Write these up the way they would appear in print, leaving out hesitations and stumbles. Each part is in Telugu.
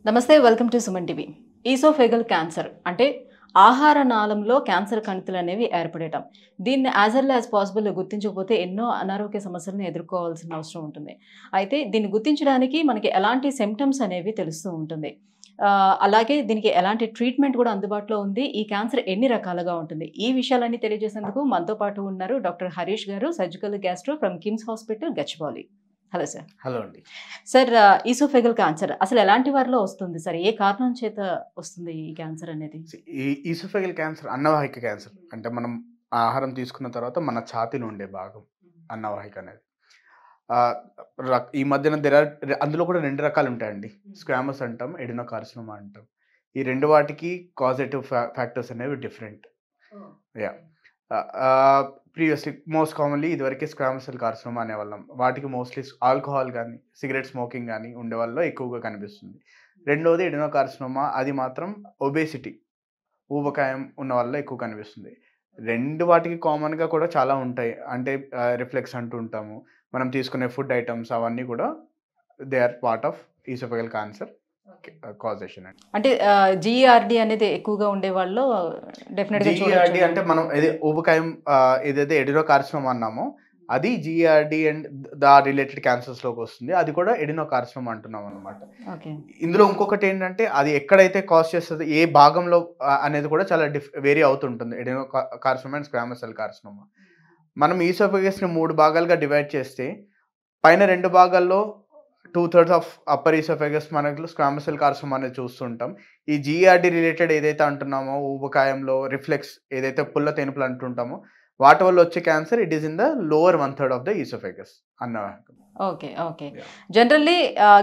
నమస్తే, welcome to Suman TV. Oesophageal cancer అంటే ఆహార నాళంలో క్యాన్సర్ కణితులు అనేవి ఏర్పడటం. దీన్ని యాజ్ ఎర్లీ యాజ్ పాసిబుల్ గుర్తించకపోతే ఎన్నో అనారోగ్య సమస్యలను ఎదుర్కోవాల్సిన అవసరం ఉంటుంది. అయితే దీన్ని గుర్తించడానికి మనకి ఎలాంటి సిమ్టమ్స్ అనేవి తెలుస్తూ ఉంటుంది. అలాగే దీనికి ఎలాంటి ట్రీట్మెంట్ కూడా అందుబాటులో ఉంది. ఈ క్యాన్సర్ ఎన్ని రకాలుగా ఉంటుంది, ఈ విషయాలన్నీ తెలియజేసేందుకు మనతో పాటు ఉన్నారు డాక్టర్ హరీష్ గారు, surgical gastro from KIMS hospital, Gachibowli. Hello sir. Hello అండి. సార్, ఈసోఫేగల్ క్యాన్సర్ అసలు ఎలాంటి వారిలో వస్తుంది సార్? ఏ కారణం చేత వస్తుంది ఈ క్యాన్సర్ అనేది? ఈ ఈసోఫేగల్ క్యాన్సర్ అన్నవాహిక క్యాన్సర్ అంటే మనం ఆహారం తీసుకున్న తర్వాత మన ఛాతీలో ఉండే భాగం అన్నవాహిక అనేది. ఈ మధ్యన అందులో కూడా 2 రకాలు ఉంటాయండి. స్క్వామస్ అంటాం, ఎడినోకార్సినోమా అంటాం. ఈ 2 వాటికి కాజేటివ్ ఫ్యాక్టర్స్ అనేవి different. Yeah previously most commonly ఇదివరకే స్క్వామస్ సెల్ కార్సినోమా అనేవాళ్ళం. వాటికి మోస్ట్లీ ఆల్కహాల్ కానీ సిగరెట్ స్మోకింగ్ కానీ ఉండే వాళ్ళలో ఎక్కువగా కనిపిస్తుంది. రెండోది ఎడినోకార్సినోమా, అది మాత్రం ఒబేసిటీ, ఊబకాయం ఉన్న వాళ్ళలో ఎక్కువ కనిపిస్తుంది. 2 వాటికి కామన్గా కూడా చాలా ఉంటాయి. అంటే రిఫ్లెక్స్ అంటూ ఉంటాము, మనం తీసుకునే ఫుడ్ ఐటమ్స్ అవన్నీ కూడా they are part of oesophageal cancer causation. అంటే జీఆర్డి అనేది ఎక్కువగా ఉండే వాళ్ళు డెఫినెట్గా జీఆర్డి అంటే మనం ఊబకాయం ఏదైతే ఎడినోకార్సినోమా అన్నామో అది GERD and the related cancers లోకి వస్తుంది. అది కూడా ఎడినోకార్సినోమా అంటున్నాం అనమాట. ఇందులో ఇంకొకటి ఏంటంటే అది ఎక్కడైతే కాజ్ చేస్తుంది, ఏ భాగంలో అనేది కూడా చాలా వేరీ అవుతుంటుంది. ఎడినోకార్సినోమా అండ్ స్క్వామస్ సెల్ కార్సినోమా. మనం ఈసోఫేగస్ ని 3 భాగాలుగా డివైడ్ చేస్తే పైన 2 భాగాల్లో 2/3 ఆఫ్ అప్పర్ ఈసోఫేగస్ మనకు స్క్వామస్ సెల్ కార్సినోమా అనేది చూస్తుంటాం. ఈ జీఆర్డి రిలేటెడ్ ఏదైతే అంటున్నామో, ఊబకాయంలో రిఫ్లెక్స్ ఏదైతే పుల్ల తేనుపులు అంటుంటామో వాటి వల్ల వచ్చే cancer it is in the lower 1/3 of the oesophagus అన్నవాహిక. ఓకే. జనరల్లీ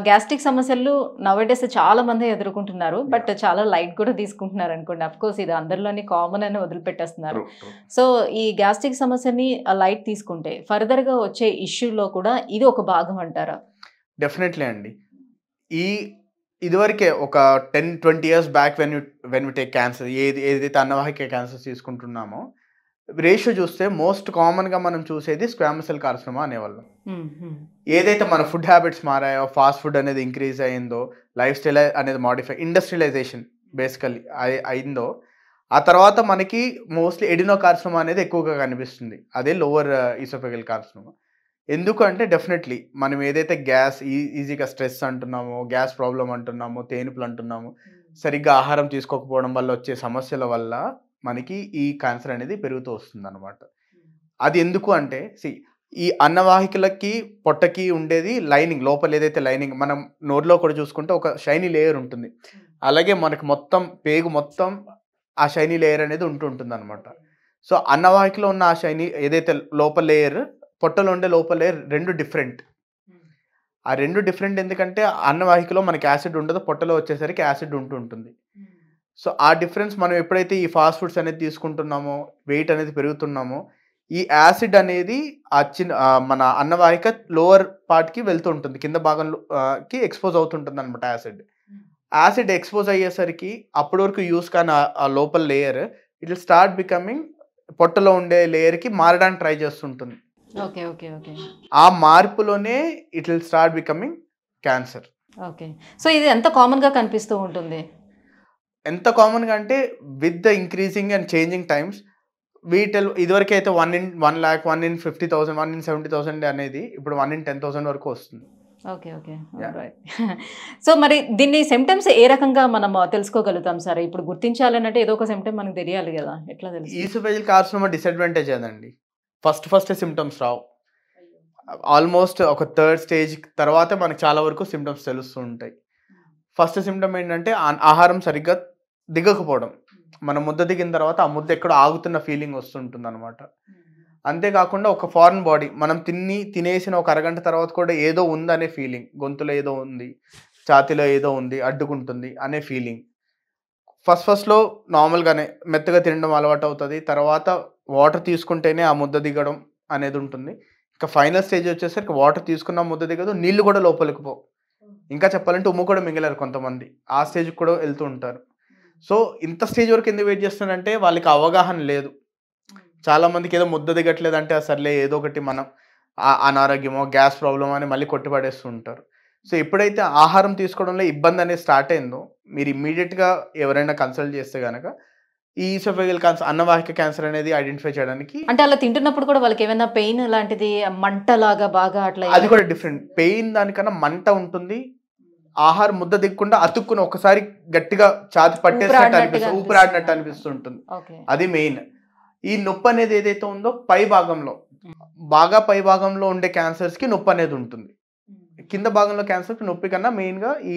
గ్యాస్ట్రిక్ సమస్యలు నౌడేస్ చాలా మంది ఎదుర్కొంటున్నారు, బట్ చాలా లైట్ కూడా తీసుకుంటున్నారు అనుకోండి. అఫ్ కోర్స్ ఇది అందరిలోని కామన్ అని వదిలిపెట్టేస్తున్నారు. సో ఈ గ్యాస్ట్రిక్ సమస్యని లైట్ తీసుకుంటే ఫర్దర్ గా వచ్చే ఇష్యూలో కూడా ఇది ఒక భాగం అంటారా? డెఫినెట్లీ అండి. ఇదివరకే ఒక 10-20 years back when you take cancer, ఏదైతే అన్నవాహిక క్యాన్సర్ తీసుకుంటున్నామో రేషియో చూస్తే మోస్ట్ కామన్గా మనం చూసేది స్క్వామస్ సెల్ కార్సినోమా అనేవాళ్ళం. ఏదైతే మన ఫుడ్ హ్యాబిట్స్ మారాయో, ఫాస్ట్ ఫుడ్ అనేది ఇంక్రీజ్ అయిందో, లైఫ్ స్టైల్ అనేది మాడిఫై, ఇండస్ట్రియలైజేషన్ బేసికలీ అయిందో, ఆ తర్వాత మనకి మోస్ట్లీ ఎడినోకార్సినోమా అనేది ఎక్కువగా కనిపిస్తుంది. అదే లోవర్ ఈసోఫేగల్ కార్సినోమా. ఎందుకు అంటే డెఫినెట్లీ మనం ఏదైతే గ్యాస్ ఈజీగా స్ట్రెస్ అంటున్నామో, గ్యాస్ ప్రాబ్లం అంటున్నామో, తేనుపులు అంటున్నామో, సరిగ్గా ఆహారం తీసుకోకపోవడం వల్ల వచ్చే సమస్యల వల్ల మనకి ఈ క్యాన్సర్ అనేది పెరుగుతూ వస్తుంది అనమాట. అది ఎందుకు అంటే ఈ అన్నవాహికలకి పొట్టకి ఉండేది లైనింగ్, లోపల ఏదైతే లైనింగ్ మనం నోరులో కూడా చూసుకుంటే ఒక షైనీ లేయర్ ఉంటుంది. అలాగే మనకి మొత్తం పేగు మొత్తం ఆ షైనీ లేయర్ అనేది ఉంటుంటుంది అనమాట. సో అన్నవాహికలో ఉన్న ఆ షైనీ ఏదైతే లోపల లేయర్, పొట్టలో ఉండే లోపల లేయర్ 2 డిఫరెంట్. ఆ 2 డిఫరెంట్ ఎందుకంటే అన్నవాహికలో మనకి యాసిడ్ ఉండదు, పొట్టలో వచ్చేసరికి యాసిడ్ ఉంటుంది. సో ఆ డిఫరెన్స్ మనం ఎప్పుడైతే ఈ ఫాస్ట్ ఫుడ్స్ అనేది తీసుకుంటున్నామో, వెయిట్ అనేది పెరుగుతున్నామో, ఈ యాసిడ్ అనేది మన అన్నవాహిక లోవర్ పార్ట్కి వెళ్తూ ఉంటుంది, కింద భాగంలోకి ఎక్స్పోజ్ అవుతుంటుంది అనమాట. యాసిడ్ ఎక్స్పోజ్ అయ్యేసరికి అప్పటి వరకు యూస్ కానీ ఆ లోపల layer it will start becoming, పొట్టలో ఉండే లేయర్కి మారడానికి ట్రై చేస్తుంటుంది. ఆ మార్పులోనే it will start becoming cancer. So ఇది ఎంత కామన్ గా కనిపిస్తూ ఉంటుంది? ఎంత కామన్గా అంటే with the increasing and changing times ఇదివరకు అయితే 1 in 1 lakh, 1 in 50,000, 1 in 70,000 అనేది ఇప్పుడు 1 in 10,000 వరకు వస్తుంది. ఓకే. సో మరి దీన్ని సిమ్టమ్స్ ఏ రకంగా మనం తెలుసుకోగలుగుతాం సార్? ఇప్పుడు గుర్తించాలంటే ఏదో ఒక సిమ్టమ్ మనకు తెలియాలి కదా, ఎట్లా తెలుసు? ఈసోఫేగల్ కార్సినోమా డిసడ్వాంటేజ్ అదండి, ఫస్ట్ సిమ్టమ్స్ రావు. ఆల్మోస్ట్ ఒక 3rd stage తర్వాత మనకు చాలా వరకు సిమ్టమ్స్ తెలుస్తూ ఉంటాయి. ఫస్ట్ సిమ్టమ్ ఏంటంటే ఆహారం సరిగ్గా దిగకపోవడం. మనం ముద్ద దిగిన తర్వాత ఆ ముద్ద ఎక్కడో ఆగుతున్న ఫీలింగ్ వస్తుంటుంది అనమాట. అంతేకాకుండా ఒక ఫారెన్ బాడీ, మనం తినేసిన ఒక అరగంట తర్వాత కూడా ఏదో ఉందనే ఫీలింగ్, గొంతులో ఏదో ఉంది, ఛాతీలో ఏదో ఉంది, అడ్డుకుంటుంది అనే ఫీలింగ్. ఫస్ట్లో నార్మల్గానే మెత్తగా తినడం అలవాటు అవుతుంది. తర్వాత వాటర్ తీసుకుంటేనే ఆ ముద్ద దిగడం అనేది ఉంటుంది. ఇంకా ఫైనల్ స్టేజ్ వచ్చేసరికి వాటర్ తీసుకున్న ముద్ద దిగదు, నీళ్లు కూడా లోపలికి పోవు. ఇంకా చెప్పాలంటే ఉమ్ము కూడా మింగలేరు కొంతమంది, ఆ స్టేజ్కి కూడా వెళ్తూ ఉంటారు. సో ఇంత స్టేజ్ వరకు ఎందుకు వెయిట్ చేస్తున్నారంటే వాళ్ళకి అవగాహన లేదు. చాలామందికి ఏదో ముద్ద దిగట్లేదు అంటే సర్లే ఏదో ఒకటి మనం అనారోగ్యమో గ్యాస్ ప్రాబ్లమ్ అని మళ్ళీ కొట్టిపడేస్తూ ఉంటారు. సో ఎప్పుడైతే ఆహారం తీసుకోవడంలో ఇబ్బంది అనేది స్టార్ట్ అయిందో మీరు ఇమ్మీడియట్గా ఎవరైనా కన్సల్ట్ చేస్తే కనుక ఈ ఈసోఫేగల్ క్యాన్సర్ అన్నవాహిక క్యాన్సర్ అనేది ఐడెంటిఫై చేయడానికి. అంటే అలా తింటున్నప్పుడు కూడా వాళ్ళకి ఏమైనా పెయిన్ లాంటిది మంట లాగా బాగా అట్లా అది కూడా డిఫరెంట్. పెయిన్ దానికన్నా మంట ఉంటుంది. ఆహారం ముద్ద దిగకుండా అతుక్కుని ఒకసారి గట్టిగా ఛాతి పట్టేసినట్టు అనిపిస్తుంది, ఊపిరాడినట్టు అనిపిస్తుంటుంది. అది మెయిన్. ఈ నొప్పి అనేది ఏదైతే ఉందో పై భాగంలో, బాగా పై భాగంలో ఉండే క్యాన్సర్స్ కి నొప్పి అనేది ఉంటుంది. కింద భాగంలో క్యాన్సర్ నొప్పి కన్నా మెయిన్ గా ఈ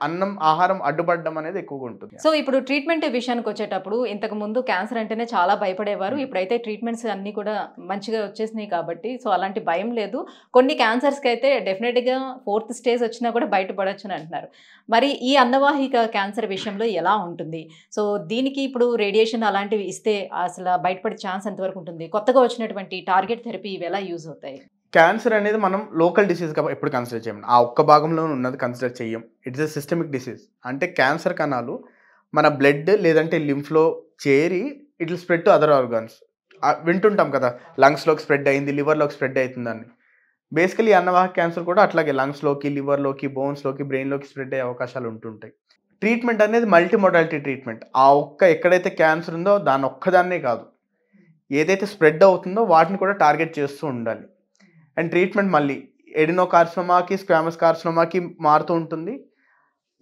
అన్నం ఆహారం అడ్డుపడడం అనేది ఎక్కువగా ఉంటుంది. సో ఇప్పుడు ట్రీట్మెంట్ విషయానికి వచ్చేటప్పుడు ఇంతకు ముందు క్యాన్సర్ అంటేనే చాలా భయపడేవారు. ఇప్పుడైతే ట్రీట్మెంట్స్ అన్ని కూడా మంచిగా వచ్చేసినాయి కాబట్టి సో అలాంటి భయం లేదు. కొన్ని క్యాన్సర్స్కి అయితే డెఫినెట్గా 4th స్టేజ్ వచ్చినా కూడా బయటపడొచ్చు అని అంటున్నారు. మరి ఈ అన్నవాహిక క్యాన్సర్ విషయంలో ఎలా ఉంటుంది? సో దీనికి ఇప్పుడు రేడియేషన్ అలాంటివి ఇస్తే అసలు బయటపడే ఛాన్స్ ఎంతవరకు ఉంటుంది? కొత్తగా వచ్చినటువంటి టార్గెట్ థెరపీ ఇవి ఎలా యూజ్ అవుతాయి? క్యాన్సర్ అనేది మనం లోకల్ డిసీజ్గా ఎప్పుడు కన్సిడర్ చేయము. ఆ ఒక్క భాగంలో ఉన్నది కన్సిడర్ చేయం. It's a systemic disease. అంటే క్యాన్సర్ కణాలు మన బ్లడ్ లేదంటే లింఫ్లో చేరి it will spread to other organs. వింటుంటాం కదా, లంగ్స్లోకి స్ప్రెడ్ అయింది, లివర్లోకి స్ప్రెడ్ అవుతుందని. బేసికలీ అన్నవాహిక క్యాన్సర్ కూడా అట్లాగే లంగ్స్లోకి, లివర్లోకి, బోన్స్లోకి, బ్రెయిన్లోకి స్ప్రెడ్ అయ్యే అవకాశాలు ఉంటుంటాయి. ట్రీట్మెంట్ అనేది మల్టీ మోడాలిటీ ట్రీట్మెంట్. ఆ ఒక్క ఎక్కడైతే క్యాన్సర్ ఉందో దాని ఒక్కదాన్నే కాదు, ఏదైతే స్ప్రెడ్ అవుతుందో వాటిని కూడా టార్గెట్ చేస్తూ ఉండాలి. అండ్ ట్రీట్మెంట్ మళ్ళీ ఎడినోకార్సినోమాకి, స్క్వామస్ కార్సినోమాకి మారుతూ ఉంటుంది.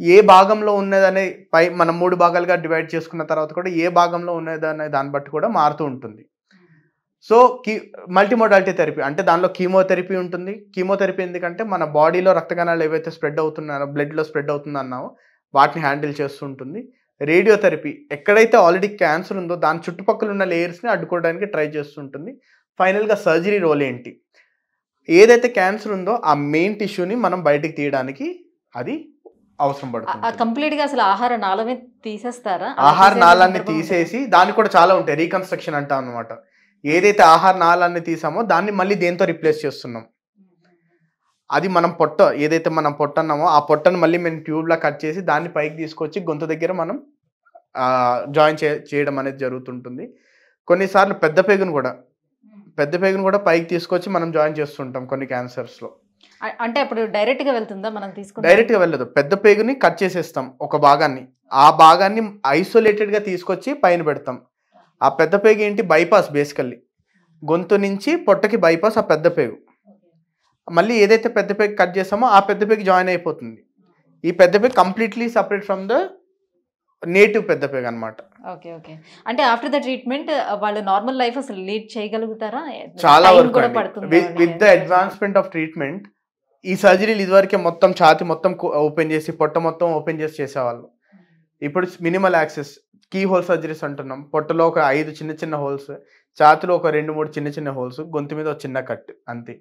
ఏ భాగంలో ఉన్నదనే మనం 3 భాగాలుగా డివైడ్ చేసుకున్న తర్వాత కూడా ఏ భాగంలో ఉన్నదనే దాన్ని బట్టి కూడా మారుతూ ఉంటుంది. సో మల్టీమోడాలిటీ థెరపీ అంటే దానిలో కీమోథెరపీ ఉంటుంది. కీమోథెరపీ ఎందుకంటే మన బాడీలో రక్త కణాలు ఏవైతే స్ప్రెడ్ అవుతున్నాయో, బ్లడ్లో స్ప్రెడ్ అవుతుందన్నామో వాటిని హ్యాండిల్ చేస్తూ ఉంటుంది. రేడియోథెరపీ ఎక్కడైతే ఆల్రెడీ క్యాన్సర్ ఉందో దాని చుట్టుపక్కల ఉన్న లేయర్స్ని అడ్డుకోవడానికి ట్రై చేస్తుంటుంది. ఫైనల్గా సర్జరీ రోల్ ఏంటి, ఏదైతే క్యాన్సర్ ఉందో ఆ మెయిన్ టిష్యూని మనం బయటికి తీయడానికి అది అవసరం పడుతుంది. కంప్లీట్గా అసలు ఆహార నాళమే తీసేస్తారా? ఆహార నాళాన్ని తీసేసి దానికి కూడా చాలా ఉంటాయి, రీకన్స్ట్రక్షన్ అంటాం అనమాట. ఏదైతే ఆహార నాళాన్ని తీసామో దాన్ని మళ్ళీ దేంతో రిప్లేస్ చేస్తున్నాం. అది మనం ఏదైతే మనం పొట్ట అన్నామో ఆ పొట్టను మళ్ళీ మేము ట్యూబ్లా కట్ చేసి దాన్ని పైకి తీసుకొచ్చి గొంతు దగ్గర మనం జాయిన్ చేయడం అనేది జరుగుతుంటుంది. కొన్నిసార్లు పెద్ద పేగును కూడా పైకి తీసుకొచ్చి మనం జాయిన్ చేస్తుంటాం కొన్ని క్యాన్సర్స్లో. అంటే అప్పుడు డైరెక్ట్గా వెళ్తుందా? మనం తీసుకుంటాం డైరెక్ట్గా వెళ్ళదు. పెద్ద పేగుని కట్ చేసేస్తాం ఒక భాగాన్ని, ఆ భాగాన్ని ఐసోలేటెడ్గా తీసుకొచ్చి పైన పెడతాం. ఆ పెద్ద పేగు ఏంటి, బైపాస్. బేసికల్లీ గొంతు నుంచి పొట్టకి బైపాస్ ఆ పెద్ద పేగు. మళ్ళీ ఏదైతే పెద్ద పేగు కట్ చేస్తామో ఆ పెద్ద పేగు జాయిన్ అయిపోతుంది. ఈ పెద్ద పేగు completely separate from the native పెద్ద పేగు అనమాట. Okay okay. అంటే ఆఫ్టర్ ద ట్రీట్మెంట్ వాళ్ళు నార్మల్ లైఫ్ అసలు లీడ్ చేయగలుగుతారా? చాలా వరకు with the advancement of treatment ఈ సర్జరీలు ఇదివరకే మొత్తం ఛాతి మొత్తం ఓపెన్ చేసి పొట్ట మొత్తం ఓపెన్ చేసి చేసేవాళ్ళు. ఇప్పుడు minimal access keyhole surgeries అంటున్నాం. పొట్టలో ఒక 5 చిన్న చిన్న హోల్స్, ఛాతిలో ఒక 2-3 చిన్న చిన్న హోల్స్, గొంతు మీద ఒక చిన్న కట్, అంతే.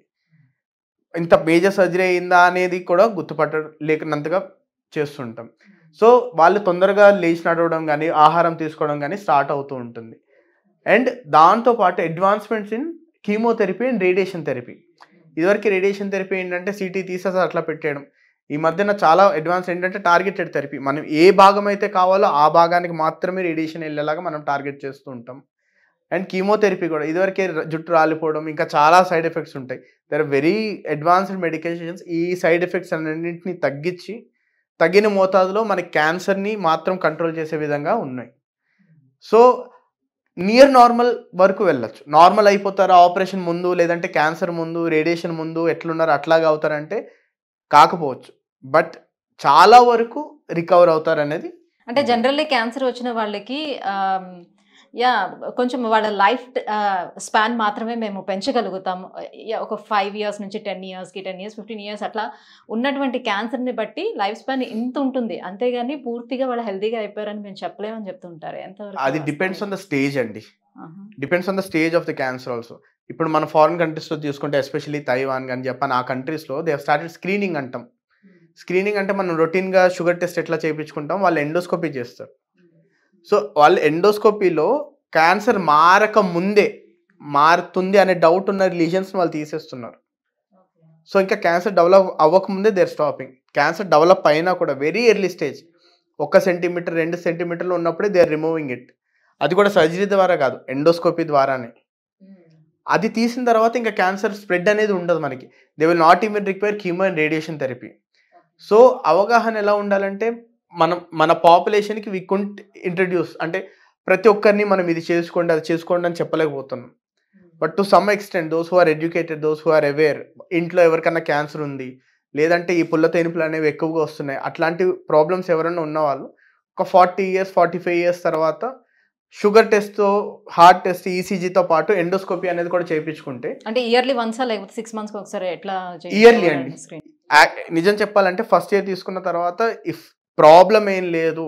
ఇంత మేజర్ సర్జరీ అయిందా అనేది కూడా గుర్తుపట్టలేకనంతగా చేస్తుంటాం. సో వాళ్ళు తొందరగా లేచి నడవడం కానీ ఆహారం తీసుకోవడం కానీ స్టార్ట్ అవుతూ ఉంటుంది. అండ్ దాంతోపాటు advancements in chemotherapy and radiation therapy. ఇదివరకు రేడియేషన్ థెరపీ ఏంటంటే సిటీ తీసేసి అట్లా పెట్టేయడం. ఈ మధ్యన చాలా అడ్వాన్స్ ఏంటంటే టార్గెటెడ్ థెరపీ. మనం ఏ భాగం అయితే కావాలో ఆ భాగానికి మాత్రమే రేడియేషన్ వెళ్ళేలాగా మనం టార్గెట్ చేస్తూ ఉంటాం. అండ్ కీమోథెరపీ కూడా ఇదివరకే జుట్టు రాలిపోవడం ఇంకా చాలా సైడ్ ఎఫెక్ట్స్ ఉంటాయి. There are very advanced medications. ఈ సైడ్ ఎఫెక్ట్స్ అన్నింటినీ తగ్గించి తగిన మోతాదులో మనకి క్యాన్సర్ని మాత్రం కంట్రోల్ చేసే విధంగా ఉన్నాయి. సో నియర్ నార్మల్ వరకు వెళ్ళచ్చు. నార్మల్ అయిపోతారా ఆపరేషన్ ముందు, లేదంటే క్యాన్సర్ ముందు, రేడియేషన్ ముందు ఎట్లున్నారో అట్లాగా అవుతారంటే కాకపోవచ్చు. బట్ చాలా వరకు రికవర్ అవుతారు అనేది. అంటే జనరల్లీ క్యాన్సర్ వచ్చిన వాళ్ళకి కొంచెం వాళ్ళ లైఫ్ స్పాన్ మాత్రమే మేము పెంచగలుగుతాం. ఒక 5 years నుంచి 10 yearsకి 10 years 15 years అట్లా ఉన్నటువంటి క్యాన్సర్ని బట్టి లైఫ్ స్పాన్ ఇంత ఉంటుంది. అంతేగాని పూర్తిగా వాళ్ళు హెల్తీగా అయిపోయారని మేము చెప్పలేమని చెప్తుంటారు. ఎంతవరకు అది డిపెండ్స్ ఆన్ ద స్టేజ్ అండి. Depends on the stage of the cancer also. ఇప్పుడు మన ఫారిన్ కంట్రీస్లో తీసుకుంటే ఎస్పెషల్లీ తైవాన్ కానీ జపాన్, ఆ కంట్రీస్లో దే హావ్ స్టార్టెడ్ స్క్రీనింగ్ అంటాం. స్క్రీనింగ్ అంటే మనం రొటీన్గా షుగర్ టెస్ట్ ఎట్లా చేయించుకుంటాం, వాళ్ళు ఎండోస్కోపీ చేస్తారు. సో వాళ్ళు ఎండోస్కోపీలో క్యాన్సర్ మారక ముందే మారుతుంది అనే డౌట్ ఉన్న లీజన్స్ వాళ్ళు తీసేస్తున్నారు. సో ఇంకా క్యాన్సర్ డెవలప్ అవ్వకముందే దేర్ స్టాపింగ్. క్యాన్సర్ డెవలప్ అయినా కూడా వెరీ ఎర్లీ స్టేజ్ 1 సెంటీమీటర్ 2 సెంటీమీటర్లు ఉన్నప్పుడే దే ఆర్ రిమూవింగ్ ఇట్. అది కూడా సర్జరీ ద్వారా కాదు, ఎండోస్కోపీ ద్వారానే. అది తీసిన తర్వాత ఇంకా క్యాన్సర్ స్ప్రెడ్ అనేది ఉండదు మనకి. They will not even require chemo and radiation therapy. So అవగాహన ఎలా ఉండాలంటే మన పాపులేషన్కి వి కుంట్ ఇంట్రడ్యూస్, అంటే ప్రతి ఒక్కరిని మనం ఇది చేసుకోండి అది చేసుకోండి అని చెప్పలేకపోతున్నాం. But to some extent those who are educated, those who are aware, ఇంట్లో ఎవరికన్నా క్యాన్సర్ ఉంది లేదంటే ఈ పుల్ల తేనుపులు అనేవి ఎక్కువగా వస్తున్నాయి, అట్లాంటి ప్రాబ్లమ్స్ ఎవరైనా ఉన్నవాళ్ళు ఒక 40 years 45 years తర్వాత షుగర్ టెస్ట్, హార్ట్ టెస్ట్, ఈసీజీతో పాటు ఎండోస్కోపీ అనేది కూడా చేయించుకుంటే, అంటే ఇయర్లీ వన్సా లేకపోతే 6 months ఒకసారి ఎట్లా ఇయర్లీ అండి. నిజం చెప్పాలంటే ఫస్ట్ ఇయర్ తీసుకున్న తర్వాత ఇఫ్ ప్రాబ్లం ఏం లేదు,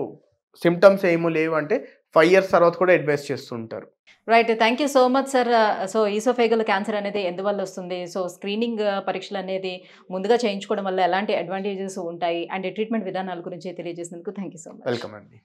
సిమ్టమ్స్ ఏమీ లేవు అంటే 5 years తర్వాత కూడా అడ్వైస్ చేస్తుంటారు. Right, thank you so much sir. So oesophageal cancer అనేది ఎందువల్ల వస్తుంది, సో స్క్రీనింగ్ పరీక్షలు అనేది ముందుగా చేయించుకోవడం వల్ల ఎలాంటి అడ్వాంటేజెస్ ఉంటాయి అండ్ ట్రీట్మెంట్ విధానాల గురించి తెలియజేసినందుకు thank you so much. Welcome అండి.